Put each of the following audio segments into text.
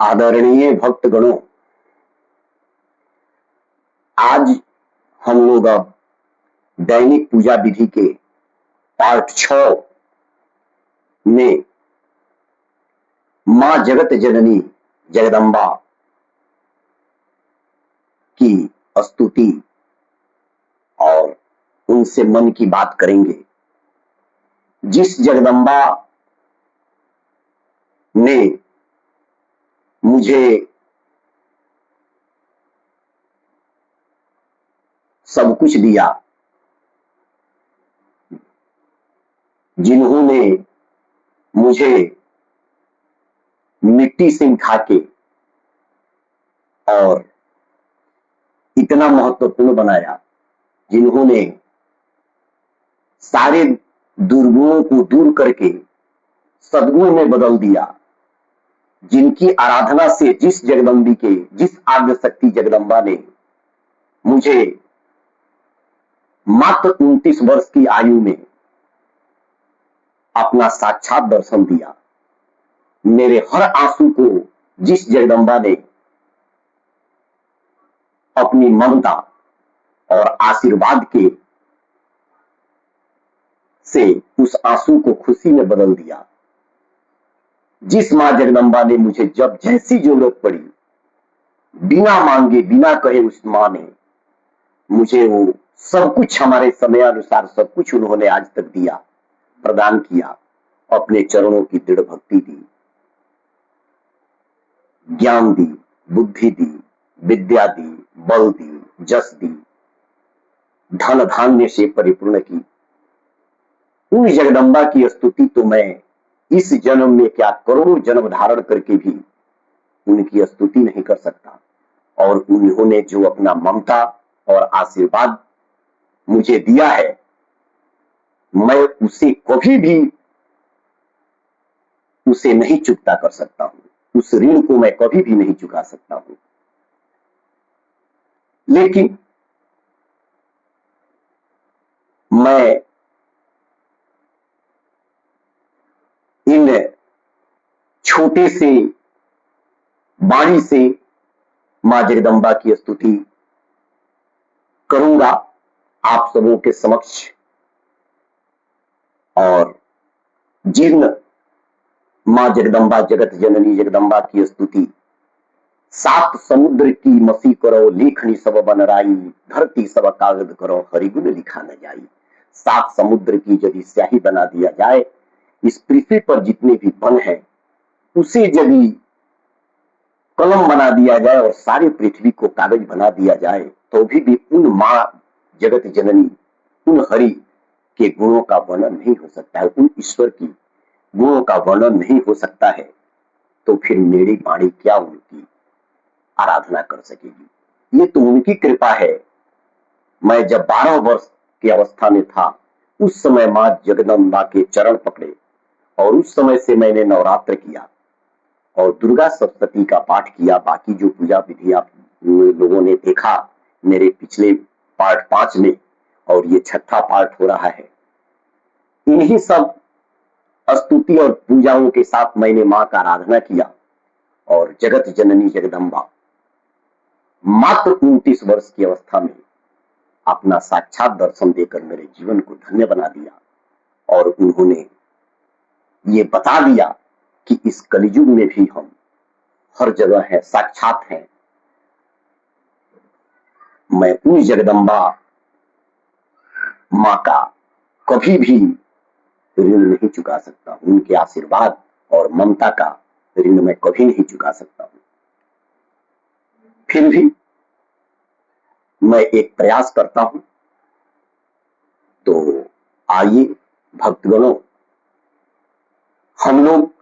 आदरणीय भक्तगणों, आज हम लोग अब दैनिक पूजा विधि के पार्ट 6 में मां जगत जननी जगदम्बा की स्तुति और उनसे मन की बात करेंगे। जिस जगदम्बा ने मुझे सब कुछ दिया, जिन्होंने मुझे मिट्टी से उठा के और इतना महत्वपूर्ण बनाया, जिन्होंने सारे दुर्गुणों को दूर करके सद्गुण में बदल दिया, जिनकी आराधना से जिस जगदम्बी के जिस आद्य शक्ति जगदम्बा ने मुझे मात्र 29 वर्ष की आयु में अपना साक्षात दर्शन दिया, मेरे हर आंसू को जिस जगदम्बा ने अपनी ममता और आशीर्वाद के से उस आंसू को खुशी में बदल दिया, जिस मां जगदम्बा ने मुझे जब जैसी जरूरत पड़ी बिना मांगे बिना कहे उस मां ने मुझे वो सब कुछ हमारे समयानुसार सब कुछ उन्होंने आज तक दिया, प्रदान किया। अपने चरणों की दृढ़ भक्ति दी, ज्ञान दी, बुद्धि दी, विद्या दी, बल दी, जस दी, धन धान्य से परिपूर्ण की। उन जगदम्बा की स्तुति तो मैं इस जन्म में क्या करोड़ों जन्म धारण करके भी उनकी स्तुति नहीं कर सकता। और उन्होंने जो अपना ममता और आशीर्वाद मुझे दिया है, मैं उसे कभी भी उसे नहीं चुकता कर सकता हूं, उस ऋण को मैं कभी भी नहीं चुका सकता हूं। लेकिन मैं इन छोटे से वाणी से मां जगदम्बा की स्तुति करूंगा आप सबों के समक्ष। और जिन मां जगदम्बा जगत जननी जगदम्बा की स्तुति 7 समुद्र की मसी करो लेखनी सब बनराई, धरती सब कागज करो हरिगुण लिखा न जाई। 7 समुद्र की यदि स्याही बना दिया जाए, इस पृथ्वी पर जितने भी वन है उसे यदि कलम बना दिया जाए और सारी पृथ्वी को कागज बना दिया जाए, तो भी उन मां जगत जननी उन हरि के गुणों का वर्णन नहीं हो सकता है, उन ईश्वर की गुणों का वर्णन नहीं हो सकता है। तो फिर मेरी वाणी क्या उनकी आराधना कर सकेगी? ये तो उनकी कृपा है। मैं जब 12 वर्ष की अवस्था में था, उस समय मां जगदम्बा के चरण पकड़े और उस समय से मैंने नवरात्र किया और दुर्गा सप्तशती का पाठ किया। बाकी जो पूजा विधि आप लोगों ने देखा मेरे पिछले पार्ट 5 में, और ये 6ठा पार्ट हो रहा है, इन्हीं सब स्तुति और पूजाओं के साथ मैंने मां का आराधना किया। और जगत जननी जगदम्बा मात्र 29 वर्ष की अवस्था में अपना साक्षात दर्शन देकर मेरे जीवन को धन्य बना दिया। और उन्होंने ये बता दिया कि इस कलियुग में भी हम हर जगह है, साक्षात हैं। मैं उन जगदम्बा मां का कभी भी ऋण नहीं चुका सकता, उनके आशीर्वाद और ममता का ऋण मैं कभी नहीं चुका सकता हूं। फिर भी मैं एक प्रयास करता हूं। तो आइए भक्तगणों, हम लोग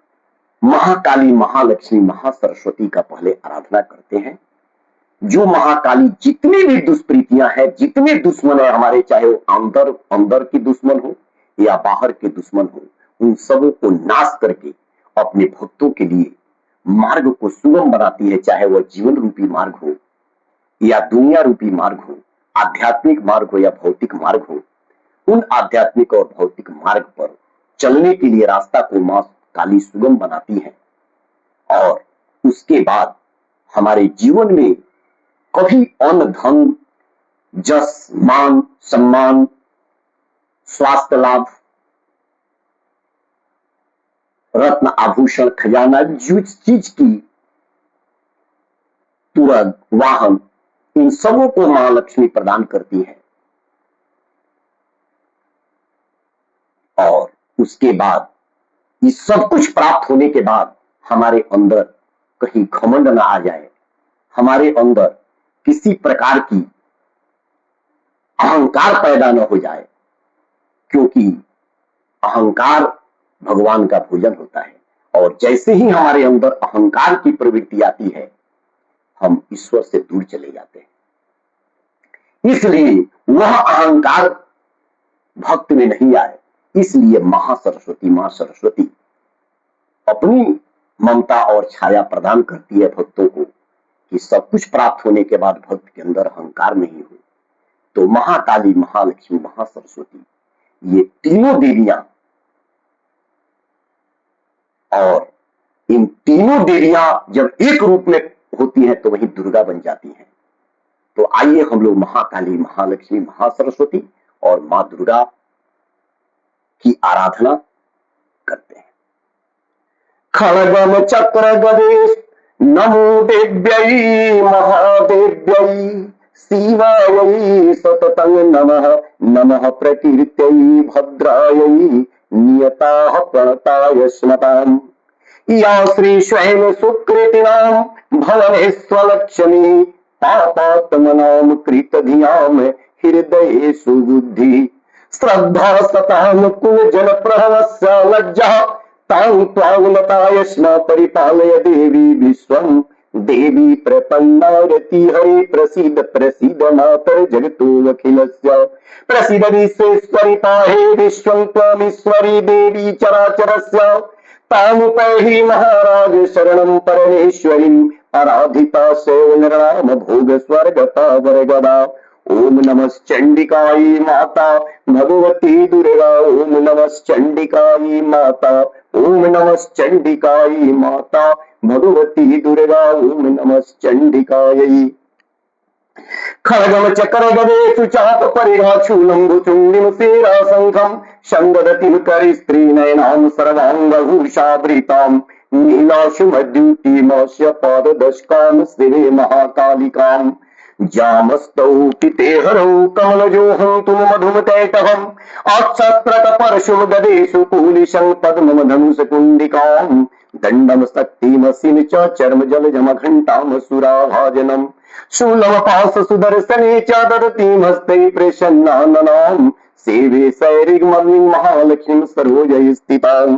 महाकाली, महालक्ष्मी, महासरस्वती का पहले आराधना करते हैं। जो महाकाली जितनी भी दुष्प्रीतियां हैं, जितने दुश्मन है हमारे, चाहे वो अंदर की दुश्मन हो या बाहर के दुश्मन हो, उन सबों को नाश करके अपने भक्तों के लिए मार्ग को सुगम बनाती है। चाहे वह जीवन रूपी मार्ग हो या दुनिया रूपी मार्ग हो, आध्यात्मिक मार्ग हो या भौतिक मार्ग हो, उन आध्यात्मिक और भौतिक मार्ग पर चलने के लिए रास्ता को मां काली सुगम बनाती है। और उसके बाद हमारे जीवन में कभी अन्न धन जस मान सम्मान स्वास्थ्य लाभ रत्न आभूषण खजाना जिस चीज की तुरंत वाहन इन सबों को महालक्ष्मी प्रदान करती है। और उसके बाद ये सब कुछ प्राप्त होने के बाद हमारे अंदर कहीं घमंड न आ जाए, हमारे अंदर किसी प्रकार की अहंकार पैदा न हो जाए, क्योंकि अहंकार भगवान का भोजन होता है। और जैसे ही हमारे अंदर अहंकार की प्रवृत्ति आती है, हम ईश्वर से दूर चले जाते हैं। इसलिए वह अहंकार भक्त में नहीं आए, इसलिए महासरस्वती मां सरस्वती अपनी ममता और छाया प्रदान करती है भक्तों को कि सब कुछ प्राप्त होने के बाद भक्त के अंदर अहंकार नहीं हो। तो महाकाली महालक्ष्मी महासरस्वती ये तीनों देवियां, और इन तीनों देवियां जब एक रूप में होती हैं तो वही दुर्गा बन जाती हैं। तो आइए हम लोग महाकाली महालक्ष्मी महासरस्वती और मां दुर्गा की आराधना करते हैं। खड्गम चक्र गदेश नमो देव्यै महादेव्यै शिवायै सततं नमः नमः प्रकीर्त्यै भद्रायै नियताः प्रणताय स्मताम् या श्री स्वयं सुकृतिनां भवनेश्वलक्ष्मी पापात्मनां कृतधियां हृदये सुबुद्धि श्रद्धा सतां कुल जन प्रहवस्य लज्जा तां त्वां स्म परिपालय देवी विश्वं देवी प्रपन्नारति हरि प्रसीद प्रसीद मातर जगतोऽखिलस्य प्रसीद विश्वेश्वरि पाहि विश्वं त्वमीश्वरी देवी चराचरस्य तामुपैहि महाराज शरणं परमेश्वरीं आराधिता सेवनराम भोग स्वर्गता वरगदा ओम नमश्चंडिकायै माता भगवती दुर्गा ओम नमश्चंडिकायै माता ओम नमश्चंडिकायै माता भगवती दुर्गा ओम नमश्चंडिकायै खड्गम चक्र गदेषु चाप परिघाचूलं भुचुण्डिं सेरा शंखं शंगदतिं करि स्त्री नयनां सर्वांगभूषावृतां नीलाशु मद्युतिमस्य पाददशकां श्री महाकालिकां जामस्तौ पिते हरौ कमलजोहं तुम मधुमतैटहम् अक्षत्रक परशुं गदेषु पूलिशं पद्मं धनुषकुण्डिकां दण्डं शक्तिमसिं च चर्म जलजम घण्टां सुराभाजनम् शूलम पास सुदर्शने च ददतीं हस्तै प्रसन्नाननां सेवे सैरिगमग्निं महालक्ष्मीं सरोजै स्थितां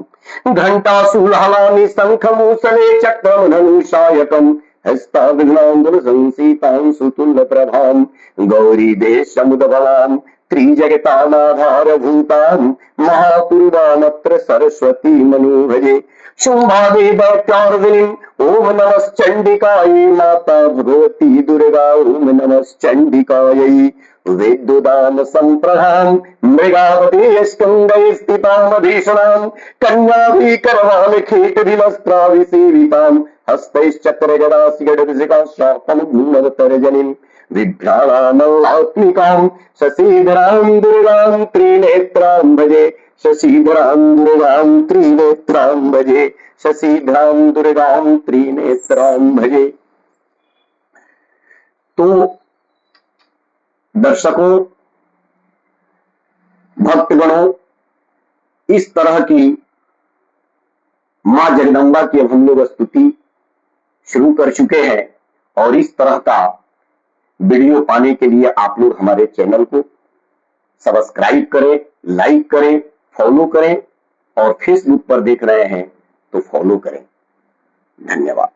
घण्टाशूलहलानि शङ्खमूसले चक्रं धनुषायकम् हस्ताभिघ्नां संसीतां सुतुल्यप्रभां गौरी देशमुदबलां त्रिजगतानाधारभूतां महापूर्वामत्र सरस्वती मनोभजे शुंभादि दैत्यार्दिनीं ओम नमश्चंडिकायै माता भगवती दुर्गा ओम नमश्चंडिकायै वेदोदान संप्रभां मृगावती स्कंदे स्थितां भीषणां कन्याभिकरवां कीटभिवस्त्राभिसेवितां हस्तैश्चक्र गदासिगडविजिका शापं गुणवतर्जनीं विभ्राणामल्लात्मिकां शशिधरां दुर्गां त्रिनेत्रां भजे शशिधरां दुर्गां त्रिनेत्रां भजे शशिधरां दुर्गां त्रिनेत्रां भजे। तो दर्शकों भक्तगणों, इस तरह की मां जगदम्बा की अब हम लोग स्तुति शुरू कर चुके हैं, और इस तरह का वीडियो पाने के लिए आप लोग हमारे चैनल को सब्सक्राइब करें, लाइक करें, फॉलो करें, और फेसबुक पर देख रहे हैं तो फॉलो करें। धन्यवाद।